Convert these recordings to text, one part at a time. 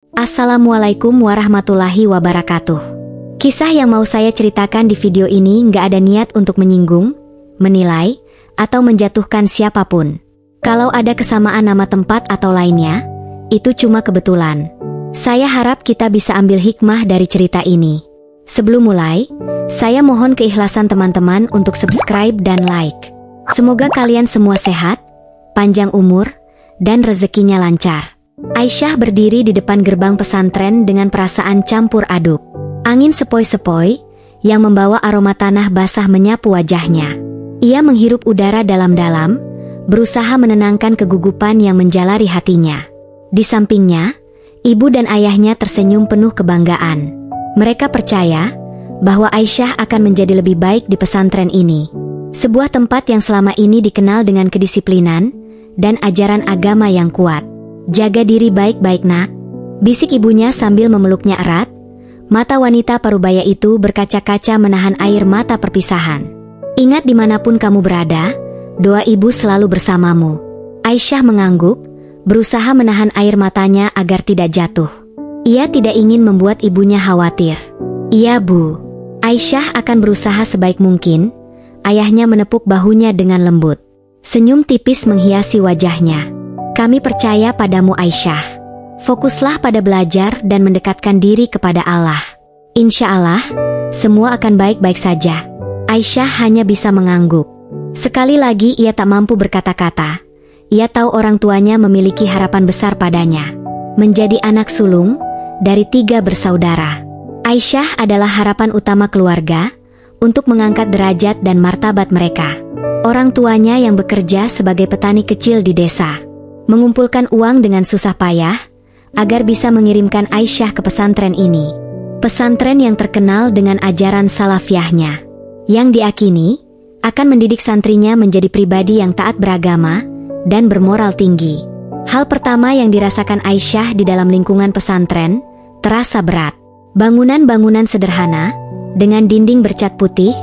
Assalamualaikum warahmatullahi wabarakatuh. Kisah yang mau saya ceritakan di video ini nggak ada niat untuk menyinggung, menilai, atau menjatuhkan siapapun. Kalau ada kesamaan nama tempat atau lainnya, itu cuma kebetulan. Saya harap kita bisa ambil hikmah dari cerita ini. Sebelum mulai, saya mohon keikhlasan teman-teman untuk subscribe dan like. Semoga kalian semua sehat, panjang umur, dan rezekinya lancar. Aisyah berdiri di depan gerbang pesantren dengan perasaan campur aduk. Angin sepoi-sepoi yang membawa aroma tanah basah menyapu wajahnya. Ia menghirup udara dalam-dalam, berusaha menenangkan kegugupan yang menjalari hatinya. Di sampingnya, ibu dan ayahnya tersenyum penuh kebanggaan. Mereka percaya bahwa Aisyah akan menjadi lebih baik di pesantren ini. Sebuah tempat yang selama ini dikenal dengan kedisiplinan dan ajaran agama yang kuat. Jaga diri baik-baik nak, bisik ibunya sambil memeluknya erat. Mata wanita parubaya itu berkaca-kaca menahan air mata perpisahan. Ingat dimanapun kamu berada, doa ibu selalu bersamamu. Aisyah mengangguk, berusaha menahan air matanya agar tidak jatuh. Ia tidak ingin membuat ibunya khawatir. Iya bu, Aisyah akan berusaha sebaik mungkin. Ayahnya menepuk bahunya dengan lembut. Senyum tipis menghiasi wajahnya. Kami percaya padamu Aisyah. Fokuslah pada belajar dan mendekatkan diri kepada Allah. Insya Allah, semua akan baik-baik saja. Aisyah hanya bisa mengangguk. Sekali lagi ia tak mampu berkata-kata. Ia tahu orang tuanya memiliki harapan besar padanya. Menjadi anak sulung dari 3 bersaudara. Aisyah adalah harapan utama keluarga untuk mengangkat derajat dan martabat mereka. Orang tuanya yang bekerja sebagai petani kecil di desa mengumpulkan uang dengan susah payah agar bisa mengirimkan Aisyah ke pesantren ini. Pesantren yang terkenal dengan ajaran salafiyahnya, yang diakini akan mendidik santrinya menjadi pribadi yang taat beragama dan bermoral tinggi. Hal pertama yang dirasakan Aisyah di dalam lingkungan pesantren terasa berat. Bangunan-bangunan sederhana dengan dinding bercat putih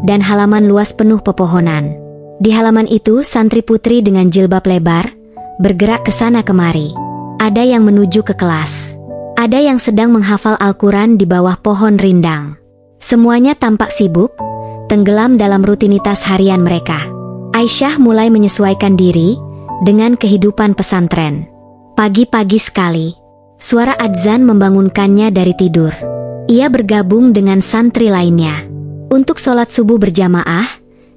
dan halaman luas penuh pepohonan. Di halaman itu santri putri dengan jilbab lebar bergerak ke sana kemari. Ada yang menuju ke kelas. Ada yang sedang menghafal Al-Quran di bawah pohon rindang. Semuanya tampak sibuk, tenggelam dalam rutinitas harian mereka. Aisyah mulai menyesuaikan diri dengan kehidupan pesantren. Pagi-pagi sekali, suara adzan membangunkannya dari tidur. Ia bergabung dengan santri lainnya. Untuk sholat subuh berjamaah,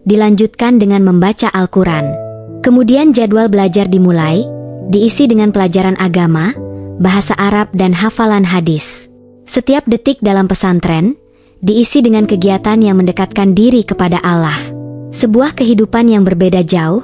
dilanjutkan dengan membaca Al-Quran. Kemudian jadwal belajar dimulai, diisi dengan pelajaran agama, bahasa Arab dan hafalan hadis. Setiap detik dalam pesantren, diisi dengan kegiatan yang mendekatkan diri kepada Allah. Sebuah kehidupan yang berbeda jauh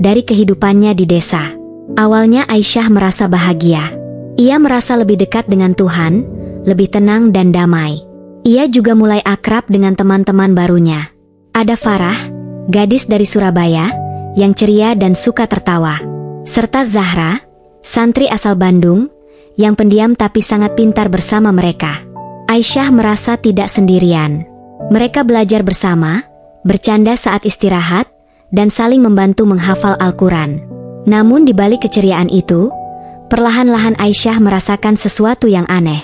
dari kehidupannya di desa. Awalnya Aisyah merasa bahagia. Ia merasa lebih dekat dengan Tuhan, lebih tenang dan damai. Ia juga mulai akrab dengan teman-teman barunya. Ada Farah, gadis dari Surabaya, yang ceria dan suka tertawa. Serta Zahra, santri asal Bandung, yang pendiam tapi sangat pintar bersama mereka. Aisyah merasa tidak sendirian. Mereka belajar bersama, bercanda saat istirahat, dan saling membantu menghafal Al-Quran. Namun di balik keceriaan itu, perlahan-lahan Aisyah merasakan sesuatu yang aneh.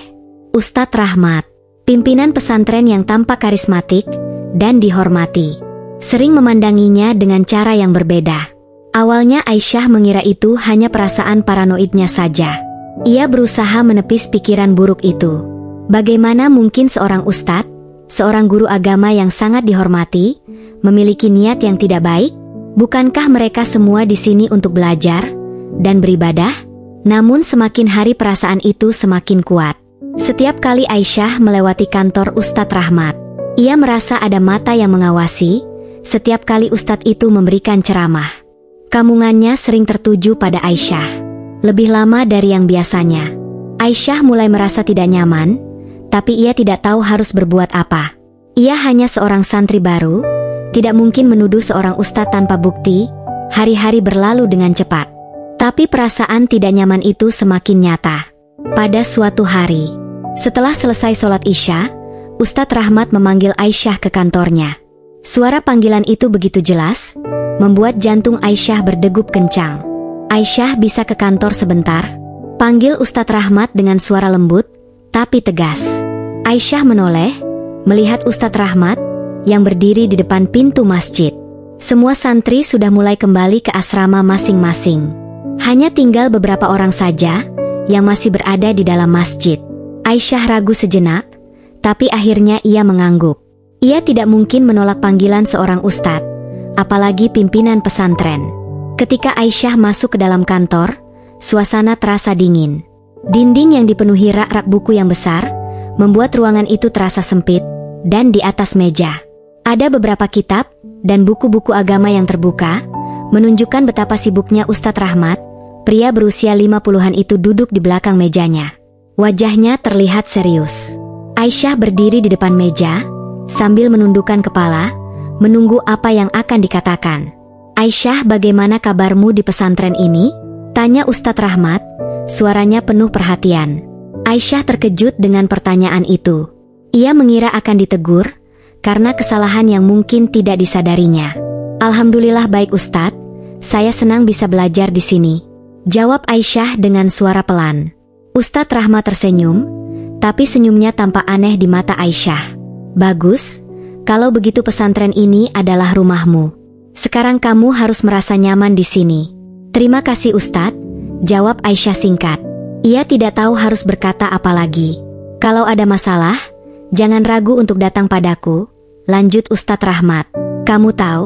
Ustadz Rahmat, pimpinan pesantren yang tampak karismatik dan dihormati, sering memandanginya dengan cara yang berbeda. Awalnya Aisyah mengira itu hanya perasaan paranoidnya saja. Ia berusaha menepis pikiran buruk itu. Bagaimana mungkin seorang ustadz, seorang guru agama yang sangat dihormati, memiliki niat yang tidak baik? Bukankah mereka semua di sini untuk belajar dan beribadah? Namun semakin hari perasaan itu semakin kuat. Setiap kali Aisyah melewati kantor Ustadz Rahmat, ia merasa ada mata yang mengawasi. Setiap kali ustadz itu memberikan ceramah, kamungannya sering tertuju pada Aisyah. Lebih lama dari yang biasanya. Aisyah mulai merasa tidak nyaman, tapi ia tidak tahu harus berbuat apa. Ia hanya seorang santri baru, tidak mungkin menuduh seorang ustadz tanpa bukti. Hari-hari berlalu dengan cepat. Tapi perasaan tidak nyaman itu semakin nyata. Pada suatu hari, setelah selesai sholat Isya, Ustadz Rahmat memanggil Aisyah ke kantornya. Suara panggilan itu begitu jelas, membuat jantung Aisyah berdegup kencang. Aisyah bisa ke kantor sebentar? Panggil Ustadz Rahmat dengan suara lembut, tapi tegas. Aisyah menoleh, melihat Ustadz Rahmat yang berdiri di depan pintu masjid. Semua santri sudah mulai kembali ke asrama masing-masing. Hanya tinggal beberapa orang saja yang masih berada di dalam masjid. Aisyah ragu sejenak, tapi akhirnya ia mengangguk. Ia tidak mungkin menolak panggilan seorang ustadz, apalagi pimpinan pesantren. Ketika Aisyah masuk ke dalam kantor, suasana terasa dingin. Dinding yang dipenuhi rak-rak buku yang besar membuat ruangan itu terasa sempit, dan di atas meja ada beberapa kitab dan buku-buku agama yang terbuka, menunjukkan betapa sibuknya Ustadz Rahmat. Pria berusia 50-an itu duduk di belakang mejanya. Wajahnya terlihat serius. Aisyah berdiri di depan meja, sambil menundukkan kepala, menunggu apa yang akan dikatakan. "Aisyah, bagaimana kabarmu di pesantren ini?" tanya Ustadz Rahmat, suaranya penuh perhatian. Aisyah terkejut dengan pertanyaan itu. Ia mengira akan ditegur, karena kesalahan yang mungkin tidak disadarinya. "Alhamdulillah baik Ustadz, saya senang bisa belajar di sini," jawab Aisyah dengan suara pelan. Ustadz Rahmat tersenyum, tapi senyumnya tampak aneh di mata Aisyah. "Bagus, kalau begitu pesantren ini adalah rumahmu. Sekarang kamu harus merasa nyaman di sini." "Terima kasih Ustadz," jawab Aisyah singkat. Ia tidak tahu harus berkata apa lagi. "Kalau ada masalah, jangan ragu untuk datang padaku," lanjut Ustadz Rahmat. "Kamu tahu,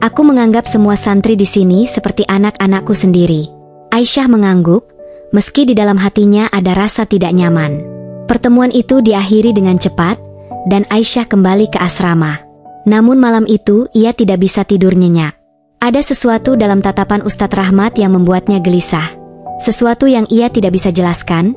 aku menganggap semua santri di sini seperti anak-anakku sendiri." Aisyah mengangguk, meski di dalam hatinya ada rasa tidak nyaman. Pertemuan itu diakhiri dengan cepat, dan Aisyah kembali ke asrama. Namun malam itu ia tidak bisa tidur nyenyak. Ada sesuatu dalam tatapan Ustadz Rahmat yang membuatnya gelisah. Sesuatu yang ia tidak bisa jelaskan,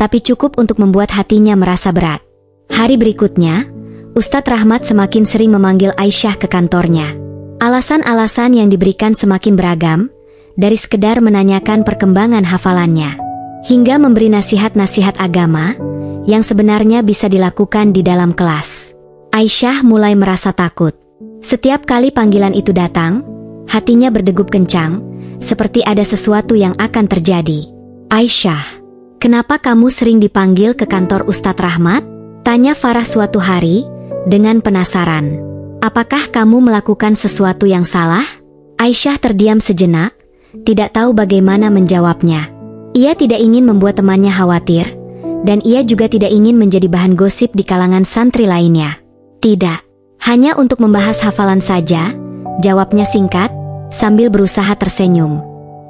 tapi cukup untuk membuat hatinya merasa berat. Hari berikutnya, Ustadz Rahmat semakin sering memanggil Aisyah ke kantornya. Alasan-alasan yang diberikan semakin beragam, dari sekedar menanyakan perkembangan hafalannya, hingga memberi nasihat-nasihat agama yang sebenarnya bisa dilakukan di dalam kelas. Aisyah mulai merasa takut. Setiap kali panggilan itu datang, hatinya berdegup kencang, seperti ada sesuatu yang akan terjadi. "Aisyah, kenapa kamu sering dipanggil ke kantor Ustadz Rahmat?" tanya Farah suatu hari, dengan penasaran. "Apakah kamu melakukan sesuatu yang salah?" Aisyah terdiam sejenak, tidak tahu bagaimana menjawabnya. Ia tidak ingin membuat temannya khawatir, dan ia juga tidak ingin menjadi bahan gosip di kalangan santri lainnya. "Tidak, hanya untuk membahas hafalan saja," jawabnya singkat, sambil berusaha tersenyum.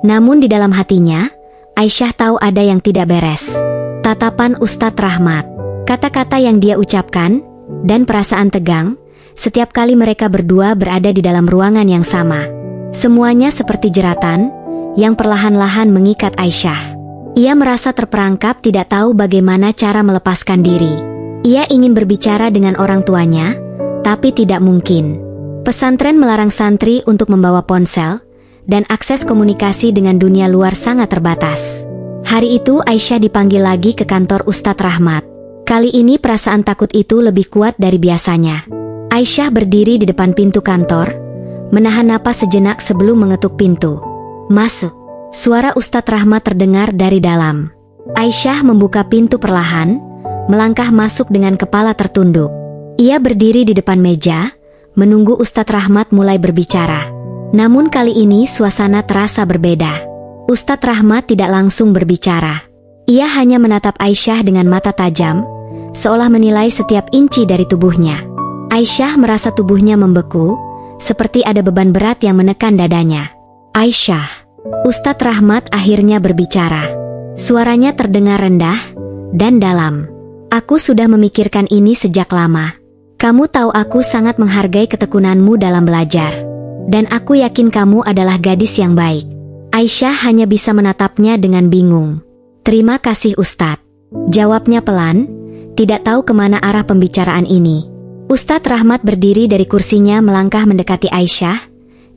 Namun di dalam hatinya, Aisyah tahu ada yang tidak beres. Tatapan Ustadz Rahmat, kata-kata yang dia ucapkan, dan perasaan tegang, setiap kali mereka berdua berada di dalam ruangan yang sama. Semuanya seperti jeratan, yang perlahan-lahan mengikat Aisyah. Ia merasa terperangkap, tidak tahu bagaimana cara melepaskan diri. Ia ingin berbicara dengan orang tuanya, tapi tidak mungkin. Pesantren melarang santri untuk membawa ponsel, dan akses komunikasi dengan dunia luar sangat terbatas. Hari itu Aisyah dipanggil lagi ke kantor Ustadz Rahmat. Kali ini perasaan takut itu lebih kuat dari biasanya. Aisyah berdiri di depan pintu kantor, menahan napas sejenak sebelum mengetuk pintu. "Masuk." Suara Ustadz Rahmat terdengar dari dalam. Aisyah membuka pintu perlahan, melangkah masuk dengan kepala tertunduk. Ia berdiri di depan meja, menunggu Ustadz Rahmat mulai berbicara. Namun kali ini suasana terasa berbeda. Ustadz Rahmat tidak langsung berbicara. Ia hanya menatap Aisyah dengan mata tajam, seolah menilai setiap inci dari tubuhnya. Aisyah merasa tubuhnya membeku, seperti ada beban berat yang menekan dadanya. "Aisyah." Ustadz Rahmat akhirnya berbicara. Suaranya terdengar rendah dan dalam. "Aku sudah memikirkan ini sejak lama. Kamu tahu aku sangat menghargai ketekunanmu dalam belajar. Dan aku yakin kamu adalah gadis yang baik." Aisyah hanya bisa menatapnya dengan bingung. "Terima kasih Ustadz," jawabnya pelan, tidak tahu kemana arah pembicaraan ini. Ustadz Rahmat berdiri dari kursinya melangkah mendekati Aisyah.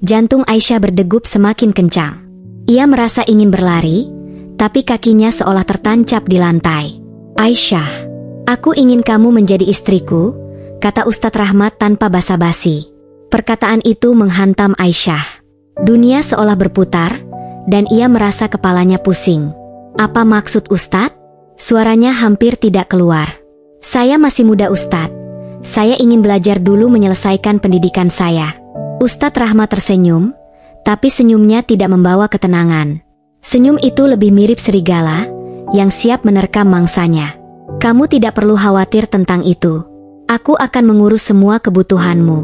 Jantung Aisyah berdegup semakin kencang. Ia merasa ingin berlari, tapi kakinya seolah tertancap di lantai. "Aisyah, aku ingin kamu menjadi istriku," kata Ustadz Rahmat tanpa basa-basi. Perkataan itu menghantam Aisyah. Dunia seolah berputar, dan ia merasa kepalanya pusing. Apa maksud Ustadz? Suaranya hampir tidak keluar. Saya masih muda Ustadz. Saya ingin belajar dulu menyelesaikan pendidikan saya. Ustadz Rahmat tersenyum, tapi senyumnya tidak membawa ketenangan. Senyum itu lebih mirip serigala yang siap menerkam mangsanya. Kamu tidak perlu khawatir tentang itu. Aku akan mengurus semua kebutuhanmu.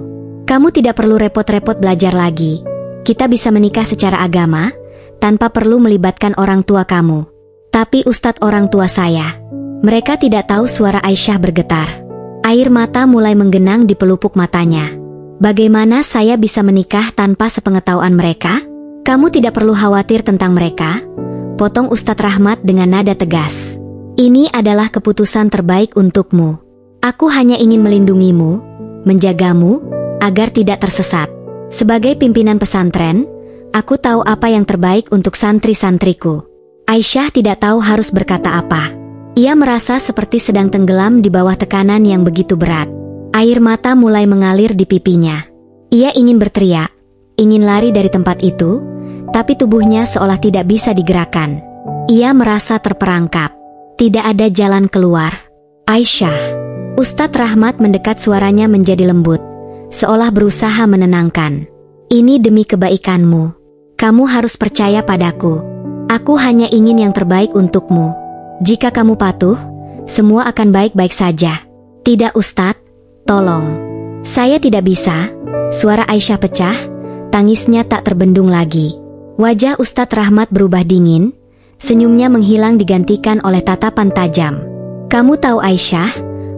Kamu tidak perlu repot-repot belajar lagi. Kita bisa menikah secara agama, tanpa perlu melibatkan orang tua kamu. Tapi Ustadz orang tua saya. Mereka tidak tahu. Suara Aisyah bergetar. Air mata mulai menggenang di pelupuk matanya. Bagaimana saya bisa menikah tanpa sepengetahuan mereka? Kamu tidak perlu khawatir tentang mereka, potong Ustadz Rahmat dengan nada tegas. Ini adalah keputusan terbaik untukmu. Aku hanya ingin melindungimu, menjagamu, agar tidak tersesat. Sebagai pimpinan pesantren, aku tahu apa yang terbaik untuk santri-santriku. Aisyah tidak tahu harus berkata apa. Ia merasa seperti sedang tenggelam di bawah tekanan yang begitu berat. Air mata mulai mengalir di pipinya. Ia ingin berteriak, ingin lari dari tempat itu, tapi tubuhnya seolah tidak bisa digerakkan. Ia merasa terperangkap. Tidak ada jalan keluar. Aisyah. Ustadz Rahmat mendekat, suaranya menjadi lembut, seolah berusaha menenangkan. Ini demi kebaikanmu. Kamu harus percaya padaku. Aku hanya ingin yang terbaik untukmu. Jika kamu patuh, semua akan baik-baik saja. Tidak Ustadz, tolong. Saya tidak bisa. Suara Aisyah pecah, tangisnya tak terbendung lagi. Wajah Ustadz Rahmat berubah dingin, senyumnya menghilang digantikan oleh tatapan tajam. Kamu tahu Aisyah,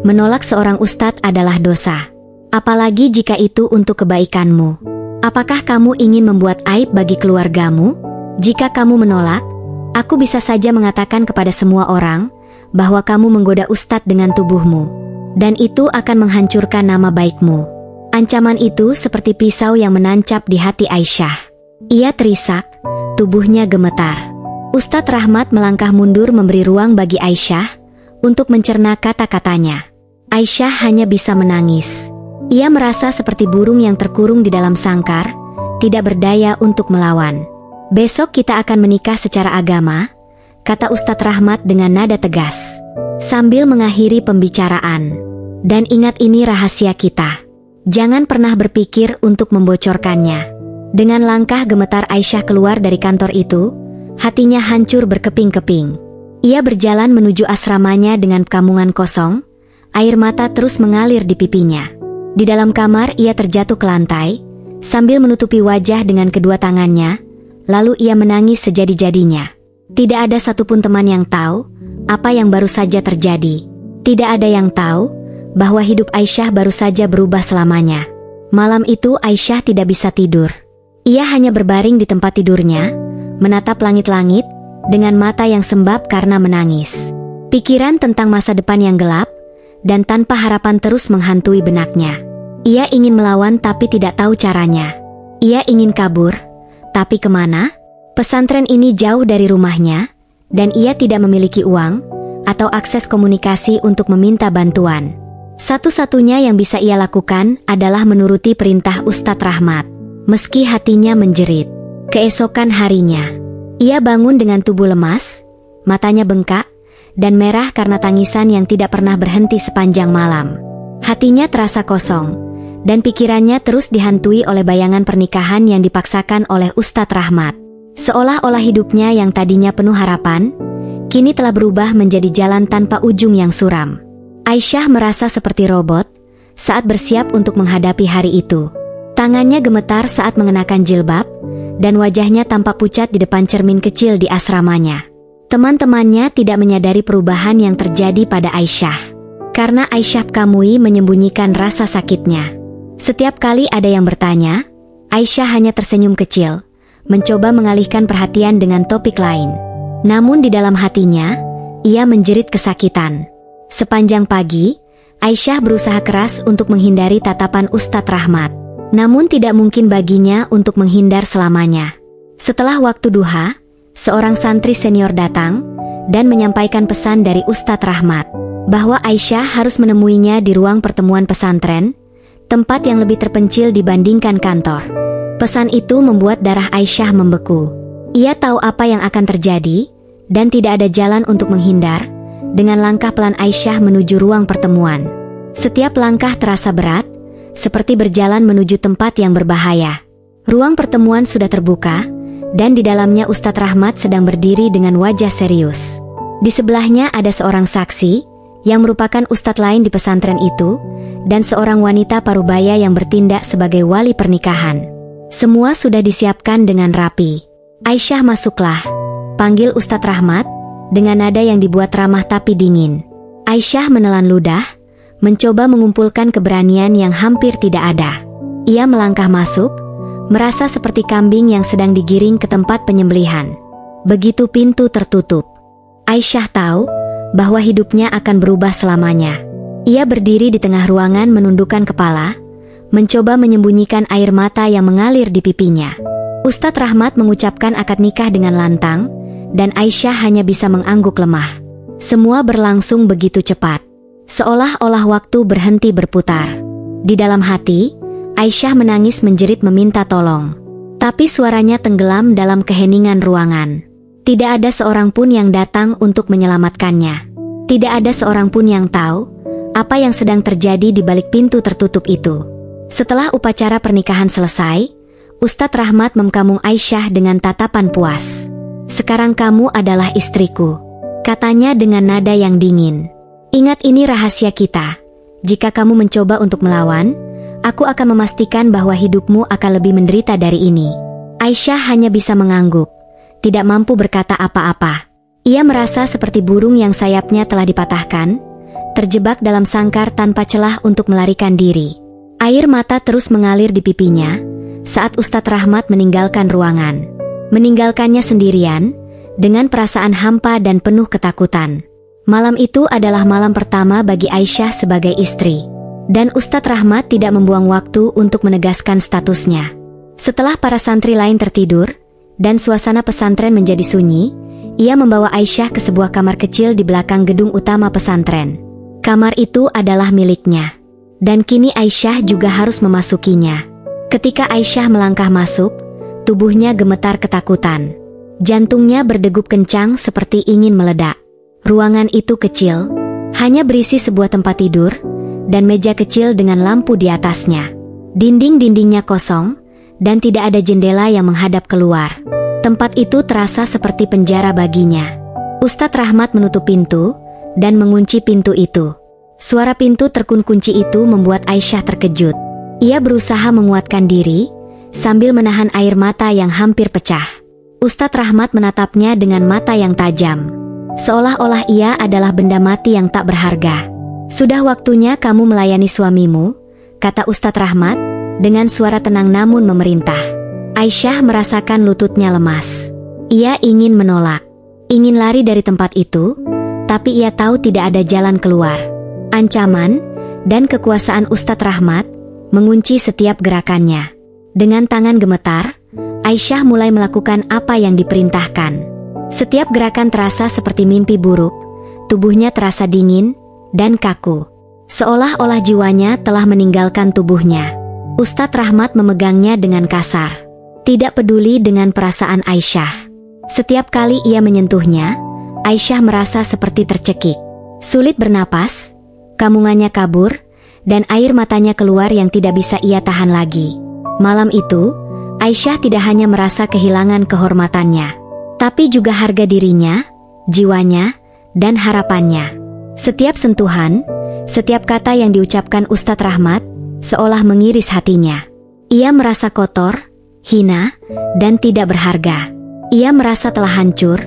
menolak seorang ustadz adalah dosa. Apalagi jika itu untuk kebaikanmu. Apakah kamu ingin membuat aib bagi keluargamu? Jika kamu menolak, aku bisa saja mengatakan kepada semua orang bahwa kamu menggoda ustadz dengan tubuhmu. Dan itu akan menghancurkan nama baikmu. Ancaman itu seperti pisau yang menancap di hati Aisyah. Ia terisak, tubuhnya gemetar. Ustadz Rahmat melangkah mundur memberi ruang bagi Aisyah untuk mencerna kata-katanya. Aisyah hanya bisa menangis. Ia merasa seperti burung yang terkurung di dalam sangkar, tidak berdaya untuk melawan. Besok kita akan menikah secara agama, kata Ustadz Rahmat dengan nada tegas, sambil mengakhiri pembicaraan. Dan ingat, ini rahasia kita. Jangan pernah berpikir untuk membocorkannya. Dengan langkah gemetar Aisyah keluar dari kantor itu, hatinya hancur berkeping-keping. Ia berjalan menuju asramanya dengan kamungan kosong, air mata terus mengalir di pipinya. Di dalam kamar ia terjatuh ke lantai, sambil menutupi wajah dengan kedua tangannya, lalu ia menangis sejadi-jadinya. Tidak ada satupun teman yang tahu apa yang baru saja terjadi. Tidak ada yang tahu bahwa hidup Aisyah baru saja berubah selamanya. Malam itu Aisyah tidak bisa tidur. Ia hanya berbaring di tempat tidurnya, menatap langit-langit, dengan mata yang sembab karena menangis. Pikiran tentang masa depan yang gelap, dan tanpa harapan terus menghantui benaknya. Ia ingin melawan tapi tidak tahu caranya. Ia ingin kabur, tapi kemana? Pesantren ini jauh dari rumahnya, dan ia tidak memiliki uang, atau akses komunikasi untuk meminta bantuan. Satu-satunya yang bisa ia lakukan adalah menuruti perintah Ustadz Rahmat, meski hatinya menjerit. Keesokan harinya, ia bangun dengan tubuh lemas, matanya bengkak, dan merah karena tangisan yang tidak pernah berhenti sepanjang malam. Hatinya terasa kosong, dan pikirannya terus dihantui oleh bayangan pernikahan yang dipaksakan oleh Ustadz Rahmat. Seolah-olah hidupnya yang tadinya penuh harapan, kini telah berubah menjadi jalan tanpa ujung yang suram. Aisyah merasa seperti robot saat bersiap untuk menghadapi hari itu. Tangannya gemetar saat mengenakan jilbab, dan wajahnya tampak pucat di depan cermin kecil di asramanya. Teman-temannya tidak menyadari perubahan yang terjadi pada Aisyah, karena Aisyah Kamui menyembunyikan rasa sakitnya. Setiap kali ada yang bertanya, Aisyah hanya tersenyum kecil, mencoba mengalihkan perhatian dengan topik lain. Namun di dalam hatinya, ia menjerit kesakitan. Sepanjang pagi, Aisyah berusaha keras untuk menghindari tatapan Ustadz Rahmat. Namun tidak mungkin baginya untuk menghindar selamanya. Setelah waktu duha, seorang santri senior datang dan menyampaikan pesan dari Ustadz Rahmat, bahwa Aisyah harus menemuinya di ruang pertemuan pesantren, tempat yang lebih terpencil dibandingkan kantor. Pesan itu membuat darah Aisyah membeku. Ia tahu apa yang akan terjadi dan tidak ada jalan untuk menghindar. Dengan langkah pelan Aisyah menuju ruang pertemuan. Setiap langkah terasa berat, seperti berjalan menuju tempat yang berbahaya. Ruang pertemuan sudah terbuka, dan di dalamnya Ustadz Rahmat sedang berdiri dengan wajah serius. Di sebelahnya ada seorang saksi, yang merupakan ustadz lain di pesantren itu, dan seorang wanita parubaya yang bertindak sebagai wali pernikahan. Semua sudah disiapkan dengan rapi. "Aisyah, masuklah," panggil Ustadz Rahmat, dengan nada yang dibuat ramah tapi dingin. Aisyah menelan ludah, mencoba mengumpulkan keberanian yang hampir tidak ada. Ia melangkah masuk, merasa seperti kambing yang sedang digiring ke tempat penyembelihan. Begitu pintu tertutup, Aisyah tahu bahwa hidupnya akan berubah selamanya. Ia berdiri di tengah ruangan menundukkan kepala, mencoba menyembunyikan air mata yang mengalir di pipinya. Ustadz Rahmat mengucapkan akad nikah dengan lantang, dan Aisyah hanya bisa mengangguk lemah. Semua berlangsung begitu cepat, seolah-olah waktu berhenti berputar. Di dalam hati, Aisyah menangis menjerit meminta tolong. Tapi suaranya tenggelam dalam keheningan ruangan. Tidak ada seorang pun yang datang untuk menyelamatkannya. Tidak ada seorang pun yang tahu apa yang sedang terjadi di balik pintu tertutup itu. Setelah upacara pernikahan selesai, Ustadz Rahmat memkamung Aisyah dengan tatapan puas. "Sekarang kamu adalah istriku," katanya dengan nada yang dingin. "Ingat, ini rahasia kita. Jika kamu mencoba untuk melawan, aku akan memastikan bahwa hidupmu akan lebih menderita dari ini." Aisyah hanya bisa mengangguk, tidak mampu berkata apa-apa. Ia merasa seperti burung yang sayapnya telah dipatahkan, terjebak dalam sangkar tanpa celah untuk melarikan diri. Air mata terus mengalir di pipinya saat Ustadz Rahmat meninggalkan ruangan. Meninggalkannya sendirian, dengan perasaan hampa dan penuh ketakutan. Malam itu adalah malam pertama bagi Aisyah sebagai istri. Dan Ustadz Rahmat tidak membuang waktu untuk menegaskan statusnya. Setelah para santri lain tertidur, dan suasana pesantren menjadi sunyi, ia membawa Aisyah ke sebuah kamar kecil di belakang gedung utama pesantren. Kamar itu adalah miliknya, dan kini Aisyah juga harus memasukinya. Ketika Aisyah melangkah masuk, tubuhnya gemetar ketakutan. Jantungnya berdegup kencang seperti ingin meledak. Ruangan itu kecil, hanya berisi sebuah tempat tidur, dan meja kecil dengan lampu di atasnya. Dinding-dindingnya kosong, dan tidak ada jendela yang menghadap keluar. Tempat itu terasa seperti penjara baginya. Ustadz Rahmat menutup pintu, dan mengunci pintu itu. Suara pintu terkunci itu membuat Aisyah terkejut. Ia berusaha menguatkan diri, sambil menahan air mata yang hampir pecah. Ustadz Rahmat menatapnya dengan mata yang tajam, seolah-olah ia adalah benda mati yang tak berharga. "Sudah waktunya kamu melayani suamimu," kata Ustadz Rahmat, dengan suara tenang namun memerintah. Aisyah merasakan lututnya lemas. Ia ingin menolak, ingin lari dari tempat itu, tapi ia tahu tidak ada jalan keluar. Ancaman dan kekuasaan Ustadz Rahmat mengunci setiap gerakannya. Dengan tangan gemetar, Aisyah mulai melakukan apa yang diperintahkan. Setiap gerakan terasa seperti mimpi buruk, tubuhnya terasa dingin dan kaku, seolah-olah jiwanya telah meninggalkan tubuhnya. Ustadz Rahmat memegangnya dengan kasar, tidak peduli dengan perasaan Aisyah. Setiap kali ia menyentuhnya, Aisyah merasa seperti tercekik. Sulit bernapas, kamungannya kabur, dan air matanya keluar yang tidak bisa ia tahan lagi. Malam itu, Aisyah tidak hanya merasa kehilangan kehormatannya, tapi juga harga dirinya, jiwanya, dan harapannya. Setiap sentuhan, setiap kata yang diucapkan Ustadz Rahmat, seolah mengiris hatinya. Ia merasa kotor, hina, dan tidak berharga. Ia merasa telah hancur,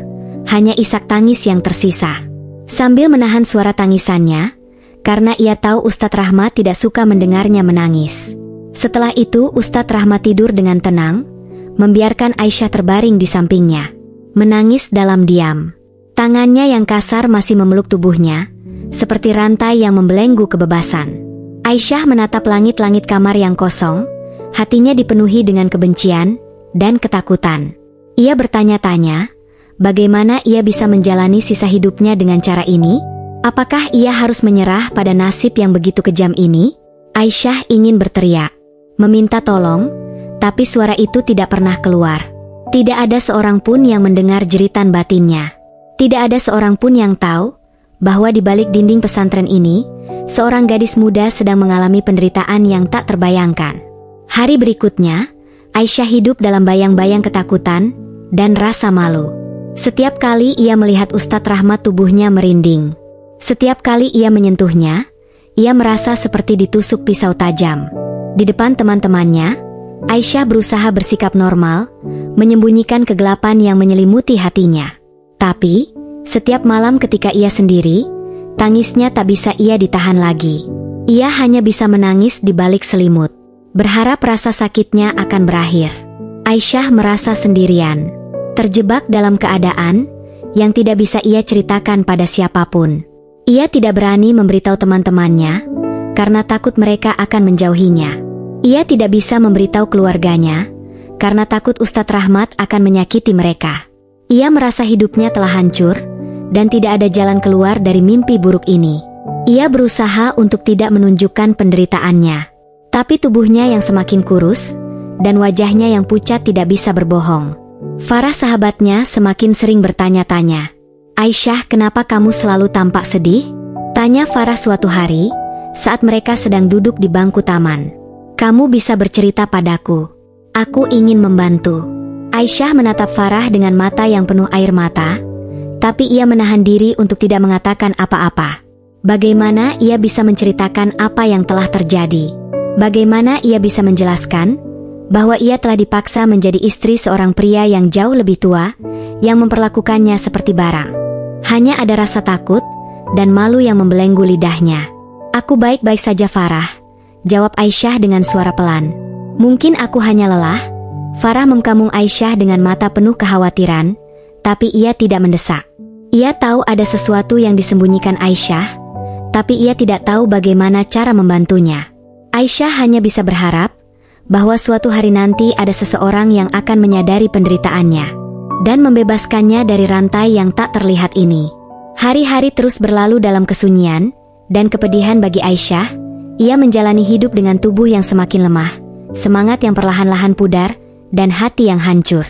hanya isak tangis yang tersisa. Sambil menahan suara tangisannya, karena ia tahu Ustadz Rahmat tidak suka mendengarnya menangis. Setelah itu Ustadz Rahmat tidur dengan tenang, membiarkan Aisyah terbaring di sampingnya, menangis dalam diam. Tangannya yang kasar masih memeluk tubuhnya, seperti rantai yang membelenggu kebebasan. Aisyah menatap langit-langit kamar yang kosong, hatinya dipenuhi dengan kebencian dan ketakutan. Ia bertanya-tanya, bagaimana ia bisa menjalani sisa hidupnya dengan cara ini? Apakah ia harus menyerah pada nasib yang begitu kejam ini? Aisyah ingin berteriak, meminta tolong, tapi suara itu tidak pernah keluar. Tidak ada seorang pun yang mendengar jeritan batinnya. Tidak ada seorang pun yang tahu bahwa di balik dinding pesantren ini, seorang gadis muda sedang mengalami penderitaan yang tak terbayangkan. Hari berikutnya, Aisyah hidup dalam bayang-bayang ketakutan dan rasa malu. Setiap kali ia melihat Ustadz Rahmat, tubuhnya merinding. Setiap kali ia menyentuhnya, ia merasa seperti ditusuk pisau tajam. Di depan teman-temannya, Aisyah berusaha bersikap normal, menyembunyikan kegelapan yang menyelimuti hatinya. Tapi, setiap malam ketika ia sendiri, tangisnya tak bisa ia ditahan lagi. Ia hanya bisa menangis di balik selimut, berharap rasa sakitnya akan berakhir. Aisyah merasa sendirian, terjebak dalam keadaan yang tidak bisa ia ceritakan pada siapapun. Ia tidak berani memberitahu teman-temannya, karena takut mereka akan menjauhinya. Ia tidak bisa memberitahu keluarganya, karena takut Ustadz Rahmat akan menyakiti mereka. Ia merasa hidupnya telah hancur, dan tidak ada jalan keluar dari mimpi buruk ini. Ia berusaha untuk tidak menunjukkan penderitaannya. Tapi tubuhnya yang semakin kurus, dan wajahnya yang pucat tidak bisa berbohong. Farah, sahabatnya, semakin sering bertanya-tanya. "Aisyah, kenapa kamu selalu tampak sedih?" tanya Farah suatu hari, saat mereka sedang duduk di bangku taman. "Kamu bisa bercerita padaku. Aku ingin membantu." Aisyah menatap Farah dengan mata yang penuh air mata, tapi ia menahan diri untuk tidak mengatakan apa-apa. Bagaimana ia bisa menceritakan apa yang telah terjadi? Bagaimana ia bisa menjelaskan bahwa ia telah dipaksa menjadi istri seorang pria yang jauh lebih tua, yang memperlakukannya seperti barang? Hanya ada rasa takut dan malu yang membelenggu lidahnya. "Aku baik-baik saja, Farah," jawab Aisyah dengan suara pelan. "Mungkin aku hanya lelah." Farah mengkamung Aisyah dengan mata penuh kekhawatiran, tapi ia tidak mendesak. Ia tahu ada sesuatu yang disembunyikan Aisyah, tapi ia tidak tahu bagaimana cara membantunya. Aisyah hanya bisa berharap bahwa suatu hari nanti ada seseorang yang akan menyadari penderitaannya dan membebaskannya dari rantai yang tak terlihat ini. Hari-hari terus berlalu dalam kesunyian dan kepedihan bagi Aisyah. Ia menjalani hidup dengan tubuh yang semakin lemah, semangat yang perlahan-lahan pudar, dan hati yang hancur.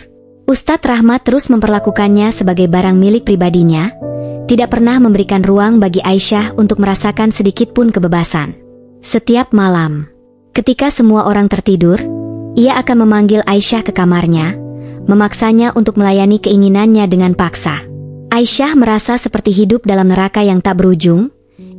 Ustadz Rahmat terus memperlakukannya sebagai barang milik pribadinya, tidak pernah memberikan ruang bagi Aisyah untuk merasakan sedikit pun kebebasan. Setiap malam, ketika semua orang tertidur, ia akan memanggil Aisyah ke kamarnya, memaksanya untuk melayani keinginannya dengan paksa. Aisyah merasa seperti hidup dalam neraka yang tak berujung.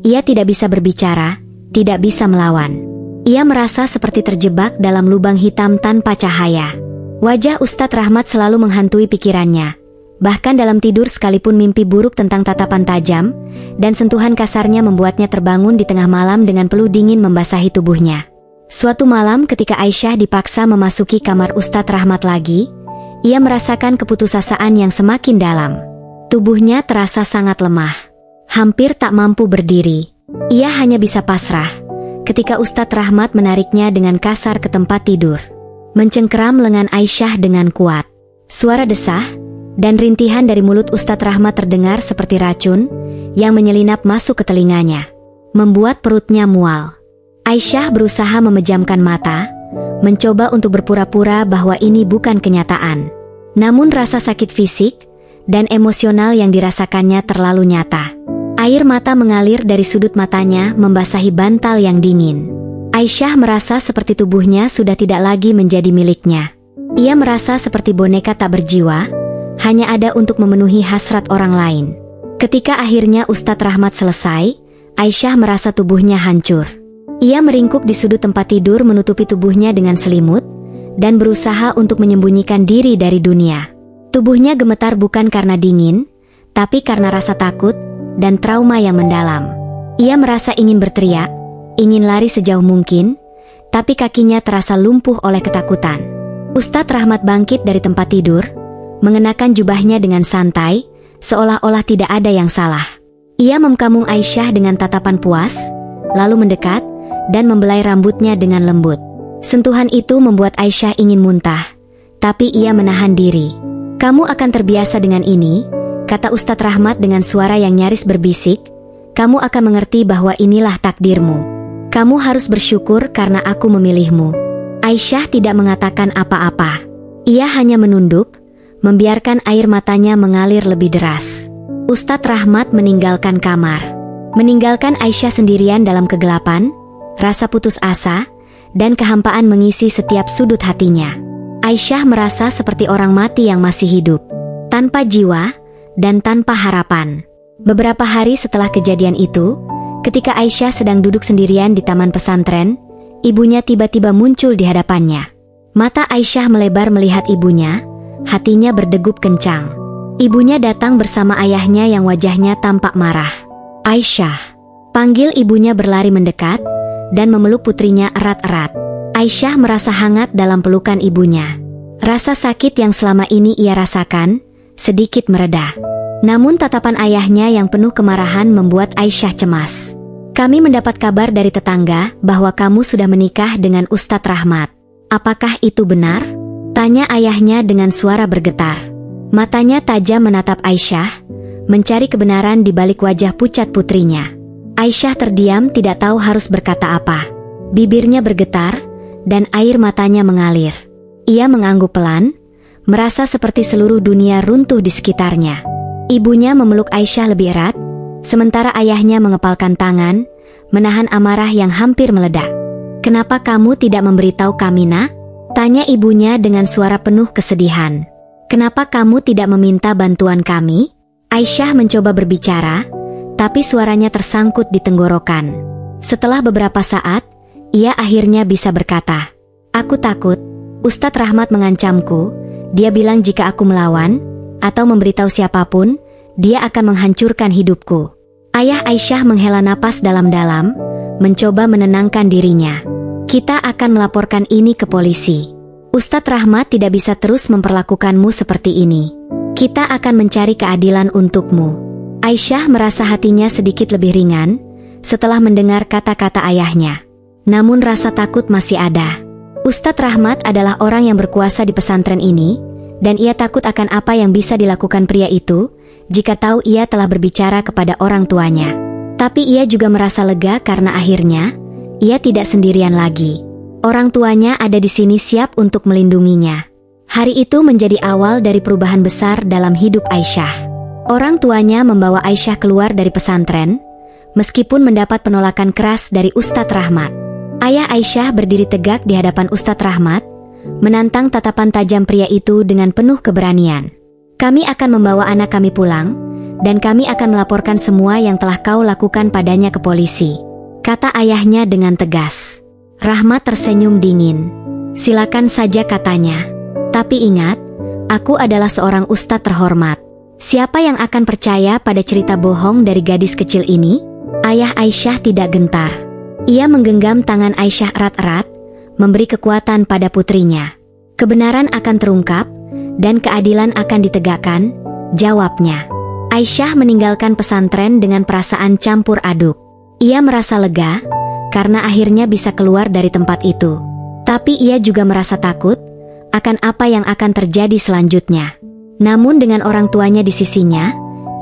Ia tidak bisa berbicara, tidak bisa melawan. Ia merasa seperti terjebak dalam lubang hitam tanpa cahaya. Wajah Ustadz Rahmat selalu menghantui pikirannya. Bahkan dalam tidur sekalipun mimpi buruk tentang tatapan tajam dan sentuhan kasarnya membuatnya terbangun di tengah malam dengan peluh dingin membasahi tubuhnya. Suatu malam ketika Aisyah dipaksa memasuki kamar Ustadz Rahmat lagi, ia merasakan keputusasaan yang semakin dalam. Tubuhnya terasa sangat lemah, hampir tak mampu berdiri. Ia hanya bisa pasrah ketika Ustadz Rahmat menariknya dengan kasar ke tempat tidur, mencengkeram lengan Aisyah dengan kuat. Suara desah dan rintihan dari mulut Ustadz Rahmat terdengar seperti racun yang menyelinap masuk ke telinganya, membuat perutnya mual. Aisyah berusaha memejamkan mata, mencoba untuk berpura-pura bahwa ini bukan kenyataan. Namun rasa sakit fisik dan emosional yang dirasakannya terlalu nyata. Air mata mengalir dari sudut matanya membasahi bantal yang dingin. Aisyah merasa seperti tubuhnya sudah tidak lagi menjadi miliknya. Ia merasa seperti boneka tak berjiwa, hanya ada untuk memenuhi hasrat orang lain. Ketika akhirnya Ustadz Rahmat selesai, Aisyah merasa tubuhnya hancur. Ia meringkuk di sudut tempat tidur menutupi tubuhnya dengan selimut, dan berusaha untuk menyembunyikan diri dari dunia. Tubuhnya gemetar bukan karena dingin, tapi karena rasa takut dan trauma yang mendalam. Ia merasa ingin berteriak, ingin lari sejauh mungkin, tapi kakinya terasa lumpuh oleh ketakutan. Ustadz Rahmat bangkit dari tempat tidur, mengenakan jubahnya dengan santai, seolah-olah tidak ada yang salah. Ia memkamung Aisyah dengan tatapan puas, lalu mendekat dan membelai rambutnya dengan lembut. Sentuhan itu membuat Aisyah ingin muntah, tapi ia menahan diri. "Kamu akan terbiasa dengan ini," kata Ustadz Rahmat dengan suara yang nyaris berbisik. "Kamu akan mengerti bahwa inilah takdirmu. Kamu harus bersyukur karena aku memilihmu." Aisyah tidak mengatakan apa-apa. Ia hanya menunduk, membiarkan air matanya mengalir lebih deras. Ustadz Rahmat meninggalkan kamar. Meninggalkan Aisyah sendirian dalam kegelapan, rasa putus asa, dan kehampaan mengisi setiap sudut hatinya. Aisyah merasa seperti orang mati yang masih hidup, tanpa jiwa dan tanpa harapan. Beberapa hari setelah kejadian itu, ketika Aisyah sedang duduk sendirian di taman pesantren, ibunya tiba-tiba muncul di hadapannya. Mata Aisyah melebar melihat ibunya, hatinya berdegup kencang. Ibunya datang bersama ayahnya yang wajahnya tampak marah. "Aisyah," panggil ibunya berlari mendekat dan memeluk putrinya erat-erat. Aisyah merasa hangat dalam pelukan ibunya. Rasa sakit yang selama ini ia rasakan sedikit mereda. Namun tatapan ayahnya yang penuh kemarahan membuat Aisyah cemas. "Kami mendapat kabar dari tetangga bahwa kamu sudah menikah dengan Ustadz Rahmat. Apakah itu benar?" tanya ayahnya dengan suara bergetar. Matanya tajam menatap Aisyah, mencari kebenaran di balik wajah pucat putrinya. Aisyah terdiam, tidak tahu harus berkata apa. Bibirnya bergetar, dan air matanya mengalir. Ia mengangguk pelan, merasa seperti seluruh dunia runtuh di sekitarnya. Ibunya memeluk Aisyah lebih erat, sementara ayahnya mengepalkan tangan, menahan amarah yang hampir meledak. "Kenapa kamu tidak memberitahu kami, Nak?" tanya ibunya dengan suara penuh kesedihan. "Kenapa kamu tidak meminta bantuan kami?" Aisyah mencoba berbicara, tapi suaranya tersangkut di tenggorokan. Setelah beberapa saat, ia akhirnya bisa berkata, "Aku takut, Ustadz Rahmat mengancamku. Dia bilang jika aku melawan, atau memberitahu siapapun, dia akan menghancurkan hidupku." Ayah Aisyah menghela napas dalam-dalam, mencoba menenangkan dirinya. "Kita akan melaporkan ini ke polisi. Ustadz Rahmat tidak bisa terus memperlakukanmu seperti ini. Kita akan mencari keadilan untukmu." Aisyah merasa hatinya sedikit lebih ringan setelah mendengar kata-kata ayahnya. Namun rasa takut masih ada. Ustadz Rahmat adalah orang yang berkuasa di pesantren ini, dan ia takut akan apa yang bisa dilakukan pria itu jika tahu ia telah berbicara kepada orang tuanya. Tapi ia juga merasa lega karena akhirnya ia tidak sendirian lagi. Orang tuanya ada di sini siap untuk melindunginya. Hari itu menjadi awal dari perubahan besar dalam hidup Aisyah. Orang tuanya membawa Aisyah keluar dari pesantren, meskipun mendapat penolakan keras dari Ustadz Rahmat. Ayah Aisyah berdiri tegak di hadapan Ustadz Rahmat, menantang tatapan tajam pria itu dengan penuh keberanian. "Kami akan membawa anak kami pulang, dan kami akan melaporkan semua yang telah kau lakukan padanya ke polisi," kata ayahnya dengan tegas. Rahmat tersenyum dingin. "Silakan saja," katanya. "Tapi ingat, aku adalah seorang ustadz terhormat. Siapa yang akan percaya pada cerita bohong dari gadis kecil ini?" Ayah Aisyah tidak gentar. Ia menggenggam tangan Aisyah erat-erat, memberi kekuatan pada putrinya. "Kebenaran akan terungkap, dan keadilan akan ditegakkan," jawabnya. Aisyah meninggalkan pesantren dengan perasaan campur aduk. Ia merasa lega, karena akhirnya bisa keluar dari tempat itu. Tapi ia juga merasa takut akan apa yang akan terjadi selanjutnya. Namun dengan orang tuanya di sisinya,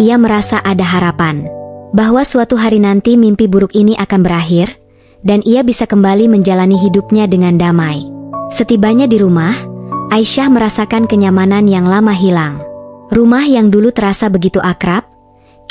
ia merasa ada harapan. Bahwa suatu hari nanti mimpi buruk ini akan berakhir, dan ia bisa kembali menjalani hidupnya dengan damai. Setibanya di rumah, Aisyah merasakan kenyamanan yang lama hilang. Rumah yang dulu terasa begitu akrab,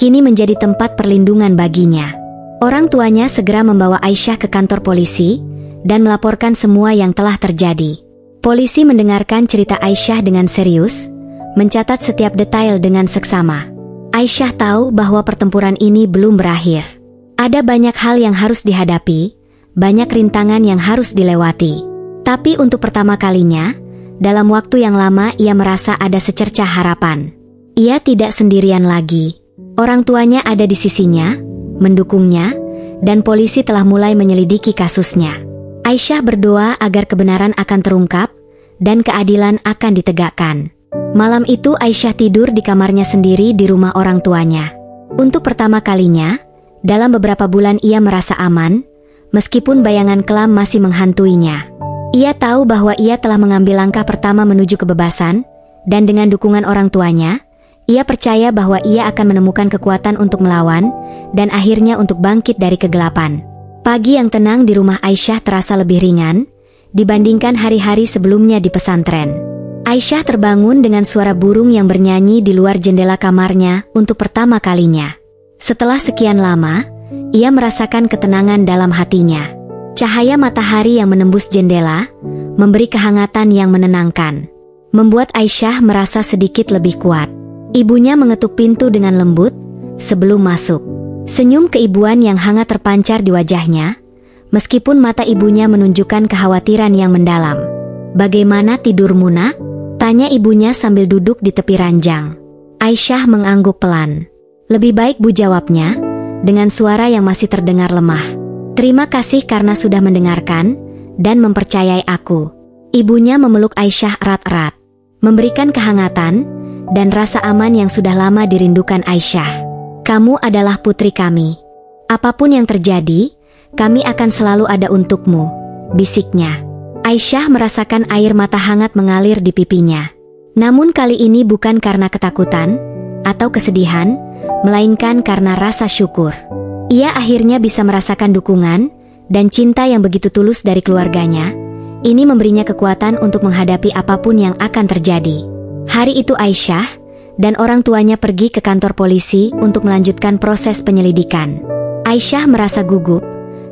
kini menjadi tempat perlindungan baginya. Orang tuanya segera membawa Aisyah ke kantor polisi dan melaporkan semua yang telah terjadi. Polisi mendengarkan cerita Aisyah dengan serius, mencatat setiap detail dengan seksama. Aisyah tahu bahwa pertempuran ini belum berakhir. Ada banyak hal yang harus dihadapi, banyak rintangan yang harus dilewati. Tapi untuk pertama kalinya, dalam waktu yang lama ia merasa ada secercah harapan. Ia tidak sendirian lagi. Orang tuanya ada di sisinya, mendukungnya, dan polisi telah mulai menyelidiki kasusnya. Aisyah berdoa agar kebenaran akan terungkap dan keadilan akan ditegakkan. Malam itu Aisyah tidur di kamarnya sendiri di rumah orang tuanya. Untuk pertama kalinya, dalam beberapa bulan ia merasa aman, meskipun bayangan kelam masih menghantuinya. Ia tahu bahwa ia telah mengambil langkah pertama menuju kebebasan, dan dengan dukungan orang tuanya, ia percaya bahwa ia akan menemukan kekuatan untuk melawan, dan akhirnya untuk bangkit dari kegelapan. Pagi yang tenang di rumah Aisyah terasa lebih ringan, dibandingkan hari-hari sebelumnya di pesantren. Aisyah terbangun dengan suara burung yang bernyanyi di luar jendela kamarnya untuk pertama kalinya. Setelah sekian lama, ia merasakan ketenangan dalam hatinya. Cahaya matahari yang menembus jendela memberi kehangatan yang menenangkan, membuat Aisyah merasa sedikit lebih kuat. Ibunya mengetuk pintu dengan lembut sebelum masuk. Senyum keibuan yang hangat terpancar di wajahnya, meskipun mata ibunya menunjukkan kekhawatiran yang mendalam. "Bagaimana tidurmu, Nak?" tanya ibunya sambil duduk di tepi ranjang. Aisyah mengangguk pelan. "Lebih baik, Bu," jawabnya, dengan suara yang masih terdengar lemah. "Terima kasih karena sudah mendengarkan dan mempercayai aku." Ibunya memeluk Aisyah erat-erat, memberikan kehangatan dan rasa aman yang sudah lama dirindukan Aisyah. "Kamu adalah putri kami. Apapun yang terjadi, kami akan selalu ada untukmu," bisiknya. Aisyah merasakan air mata hangat mengalir di pipinya. Namun kali ini bukan karena ketakutan atau kesedihan, melainkan karena rasa syukur. Ia akhirnya bisa merasakan dukungan dan cinta yang begitu tulus dari keluarganya. Ini memberinya kekuatan untuk menghadapi apapun yang akan terjadi. Hari itu Aisyah dan orang tuanya pergi ke kantor polisi untuk melanjutkan proses penyelidikan. Aisyah merasa gugup,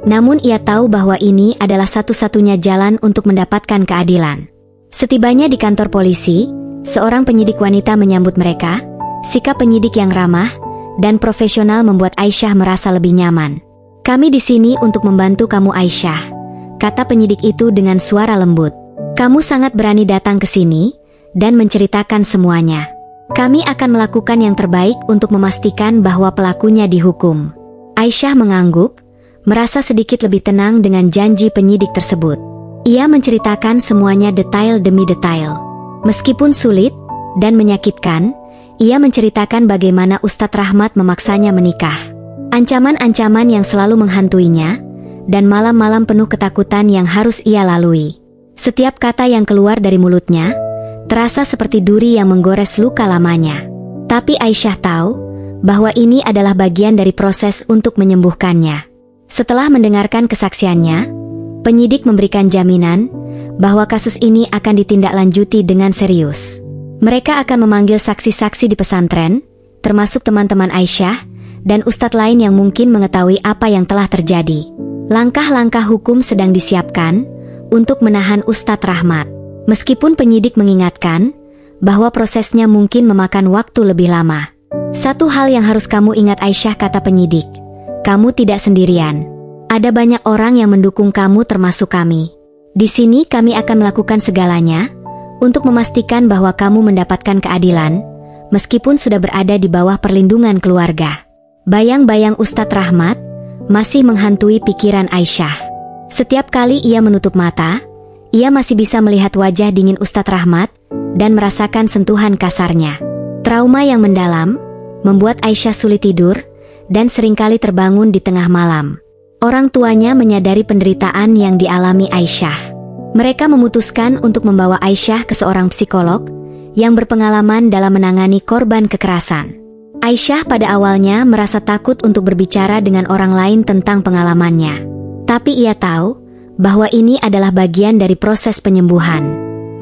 namun ia tahu bahwa ini adalah satu-satunya jalan untuk mendapatkan keadilan. Setibanya di kantor polisi, seorang penyidik wanita menyambut mereka. Sikap penyidik yang ramah dan profesional membuat Aisyah merasa lebih nyaman. "Kami di sini untuk membantu kamu, Aisyah," kata penyidik itu dengan suara lembut. "Kamu sangat berani datang ke sini dan menceritakan semuanya. Kami akan melakukan yang terbaik untuk memastikan bahwa pelakunya dihukum." Aisyah mengangguk, merasa sedikit lebih tenang dengan janji penyidik tersebut. Ia menceritakan semuanya detail demi detail. Meskipun sulit dan menyakitkan, ia menceritakan bagaimana Ustadz Rahmat memaksanya menikah. Ancaman-ancaman yang selalu menghantuinya, dan malam-malam penuh ketakutan yang harus ia lalui. Setiap kata yang keluar dari mulutnya terasa seperti duri yang menggores luka lamanya. Tapi Aisyah tahu bahwa ini adalah bagian dari proses untuk menyembuhkannya. Setelah mendengarkan kesaksiannya, penyidik memberikan jaminan bahwa kasus ini akan ditindaklanjuti dengan serius. Mereka akan memanggil saksi-saksi di pesantren, termasuk teman-teman Aisyah dan ustadz lain yang mungkin mengetahui apa yang telah terjadi. Langkah-langkah hukum sedang disiapkan untuk menahan Ustadz Rahmat. Meskipun penyidik mengingatkan bahwa prosesnya mungkin memakan waktu lebih lama. "Satu hal yang harus kamu ingat, Aisyah," kata penyidik. "Kamu tidak sendirian. Ada banyak orang yang mendukung kamu termasuk kami. Di sini kami akan melakukan segalanya untuk memastikan bahwa kamu mendapatkan keadilan, meskipun sudah berada di bawah perlindungan keluarga." Bayang-bayang Ustadz Rahmat masih menghantui pikiran Aisyah. Setiap kali ia menutup mata, ia masih bisa melihat wajah dingin Ustadz Rahmat dan merasakan sentuhan kasarnya. Trauma yang mendalam membuat Aisyah sulit tidur dan seringkali terbangun di tengah malam. Orang tuanya menyadari penderitaan yang dialami Aisyah. Mereka memutuskan untuk membawa Aisyah ke seorang psikolog yang berpengalaman dalam menangani korban kekerasan. Aisyah pada awalnya merasa takut untuk berbicara dengan orang lain tentang pengalamannya. Tapi ia tahu bahwa ini adalah bagian dari proses penyembuhan.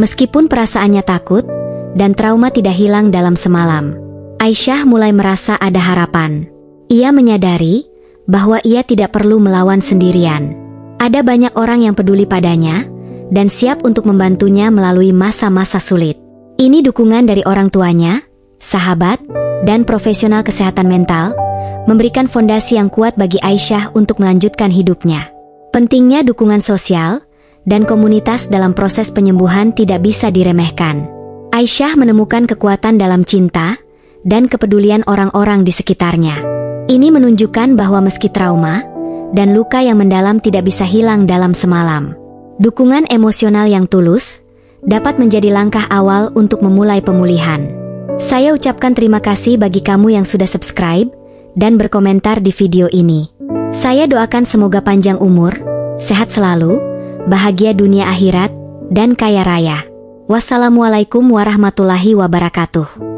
Meskipun perasaannya takut dan trauma tidak hilang dalam semalam, Aisyah mulai merasa ada harapan. Ia menyadari bahwa ia tidak perlu melawan sendirian. Ada banyak orang yang peduli padanya dan siap untuk membantunya melalui masa-masa sulit. Ini dukungan dari orang tuanya, sahabat, dan profesional kesehatan mental, memberikan fondasi yang kuat bagi Aisyah untuk melanjutkan hidupnya. Pentingnya dukungan sosial dan komunitas dalam proses penyembuhan tidak bisa diremehkan. Aisyah menemukan kekuatan dalam cinta dan kepedulian orang-orang di sekitarnya. Ini menunjukkan bahwa meski trauma dan luka yang mendalam tidak bisa hilang dalam semalam, dukungan emosional yang tulus dapat menjadi langkah awal untuk memulai pemulihan. Saya ucapkan terima kasih bagi kamu yang sudah subscribe dan berkomentar di video ini. Saya doakan semoga panjang umur, sehat selalu, bahagia dunia akhirat, dan kaya raya. Wassalamualaikum warahmatullahi wabarakatuh.